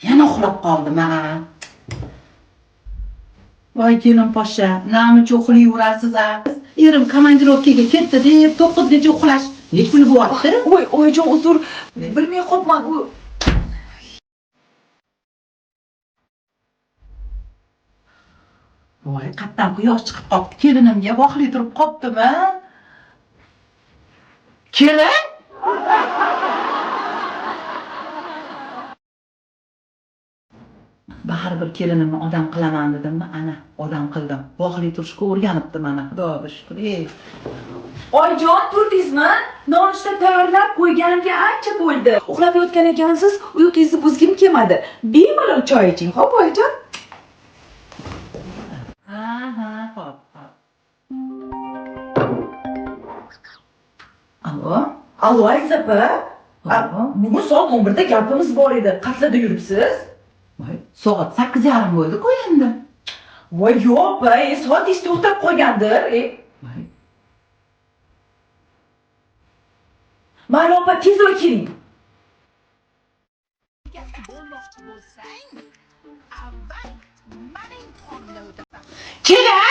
Yana uxlab qoldim ha. Voy kelin poshsha, namicha uxlayverasiz ha. Erim komandirovkaga ketdi deb 9gacha uxlash nechun bo'lyapti? Voy, oyijon uzr, bilmay qolman. Voy, qatdan quyosh chiqib qopti. Kelinimga voqli turib qoptimi? Kelin? Baribir kelinimni odam qilaman dedimmi? Ana, odam qildim. Voqli turishga o'rganibdi mana, xudoga shukr. Oyijon, turdingizmi? Nonushta tayyorlab qo'yganimga ancha bo'ldi. Uxlab yotgan ekansiz, uyqungizni buzgim kelmadi. Bemalol choy iching, xo'p oyijon? Hop. Allo, Aziza opa. Bugun soat 11da gapimiz bor edi. Qayerda yuribsiz? Voy, soat 8:30 bo'ldi-ku endi. Voy, yo'q opa, soat ishda o'tirib qolgandir. Mayli opa, tezroq keling. Kelin!